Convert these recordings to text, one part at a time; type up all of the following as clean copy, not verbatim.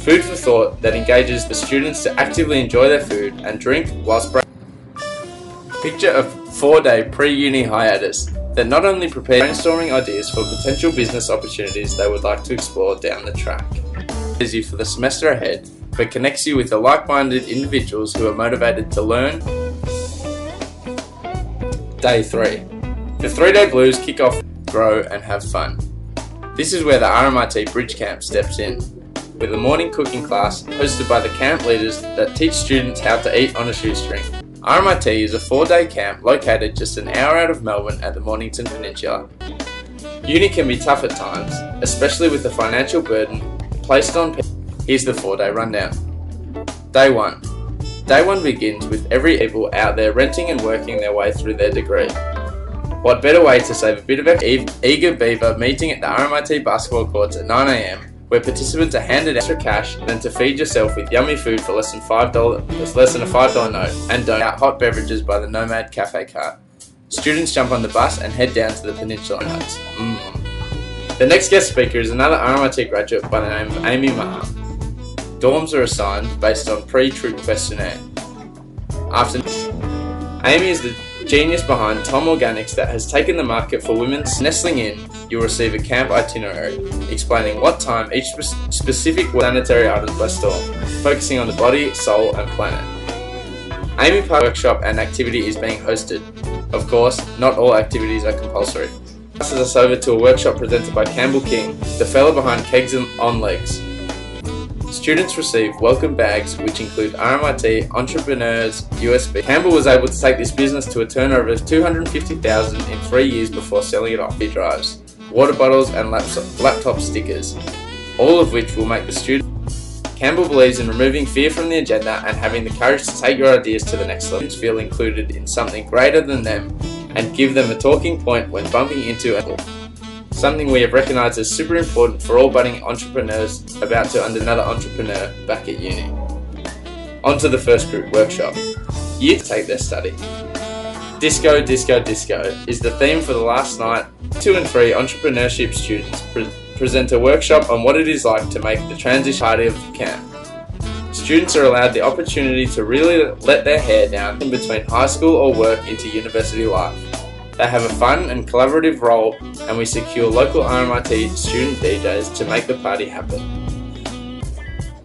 Food for thought that engages the students to actively enjoy their food and drink whilst Picture a 4-day pre-uni hiatus that not only prepares brainstorming ideas for potential business opportunities they would like to explore down the track, prepares you for the semester ahead, but connects you with the like-minded individuals who are motivated to learn. Day 3. The 3-day blues kick off, grow and have fun. This is where the RMIT Bridge Camp steps in, with a morning cooking class hosted by the camp leaders that teach students how to eat on a shoestring. RMIT is a 4-day camp located just an hour out of Melbourne at the Mornington Peninsula. Uni can be tough at times, especially with the financial burden placed on people. Here's the 4-day rundown. Day 1. Day 1 begins with every people out there renting and working their way through their degree. What better way to save a bit of eager beaver meeting at the RMIT basketball courts at 9 AM, where participants are handed extra cash than to feed yourself with yummy food for less than a $5 note and dole out hot beverages by the Nomad Cafe cart. Students jump on the bus and head down to the Peninsula Nuts. The next guest speaker is another RMIT graduate by the name of Amy Maher. Dorms are assigned based on pre-trip questionnaire. After Amy is the genius behind Tom Organics that has taken the market for women. Nestling in, you'll receive a camp itinerary explaining what time each specific sanitary items by storm, focusing on the body, soul and planet. Amy Park workshop and activity is being hosted. Of course, not all activities are compulsory. Passes us over to a workshop presented by Campbell King, the fella behind Kegs on Legs. Students receive welcome bags which include RMIT Entrepreneurs USB. Campbell was able to take this business to a turnover of $250,000 in 3 years before selling it off. Drives, water bottles and laptop stickers, all of which will make the student. Campbell believes in removing fear from the agenda and having the courage to take your ideas to the next level. Students feel included in something greater than them and give them a talking point when bumping into something we have recognised as super important for all budding entrepreneurs about to and another entrepreneur back at uni. On to the first group workshop. Youth take their study. Disco, disco, disco is the theme for the last night. 2 and 3 entrepreneurship students present a workshop on what it is like to make the transition party of the camp. Students are allowed the opportunity to really let their hair down in between high school or work into university life. They have a fun and collaborative role, and we secure local RMIT student DJs to make the party happen.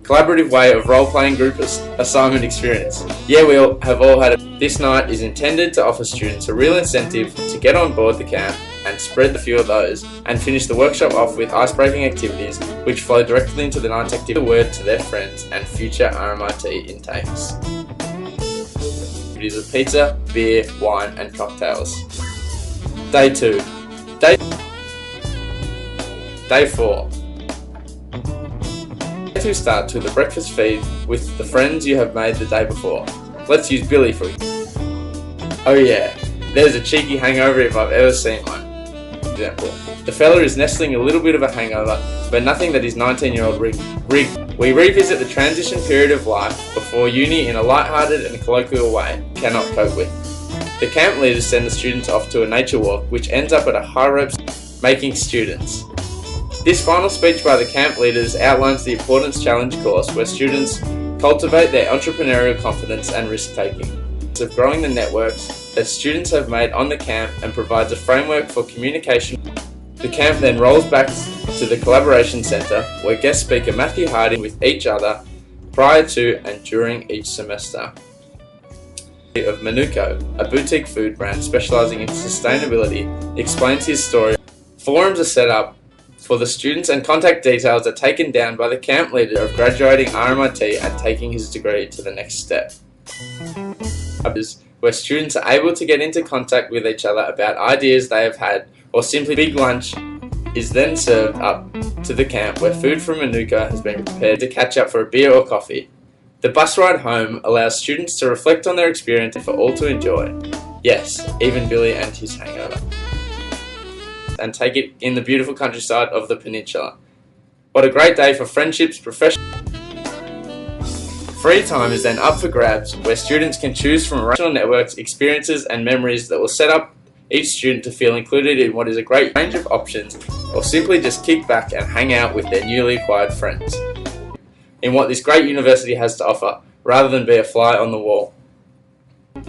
Collaborative way of role-playing group assignment experience. Yeah, we have all had it. This night is intended to offer students a real incentive to get on board the camp and spread a few of those, and finish the workshop off with ice-breaking activities which flow directly into the night's activity. The word to their friends and future RMIT intakes. Activities of pizza, beer, wine and cocktails. Day 2. Day 4. Day 2 starts with a breakfast feed with the friends you have made the day before. Let's use Billy for example. Oh yeah, there's a cheeky hangover if I've ever seen one. Example. The fella is nestling a little bit of a hangover, but nothing that his 19-year-old rig. We revisit the transition period of life before uni in a light-hearted and colloquial way cannot cope with. The camp leaders send the students off to a nature walk which ends up at a high ropes making students. This final speech by the camp leaders outlines the Importance Challenge course where students cultivate their entrepreneurial confidence and risk-taking, of growing the networks that students have made on the camp and provides a framework for communication. The camp then rolls back to the Collaboration Centre where guest speaker Matthew Harding with each other prior to and during each semester. Of Manuka, a boutique food brand specialising in sustainability, explains his story. Forums are set up for the students and contact details are taken down by the camp leader of graduating RMIT and taking his degree to the next step. Where students are able to get into contact with each other about ideas they have had, or simply big lunch is then served up to the camp where food from Manuka has been prepared to catch up for a beer or coffee. The bus ride home allows students to reflect on their experience and for all to enjoy. Yes, even Billy and his hangover. And take it in the beautiful countryside of the peninsula. What a great day for friendships, professional. Free time is then up for grabs where students can choose from rational networks, experiences and memories that will set up each student to feel included in what is a great range of options, or simply just kick back and hang out with their newly acquired friends. in what this great university has to offer, rather than be a fly on the wall.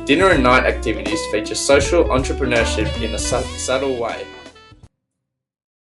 Dinner and night activities feature social entrepreneurship in a subtle way,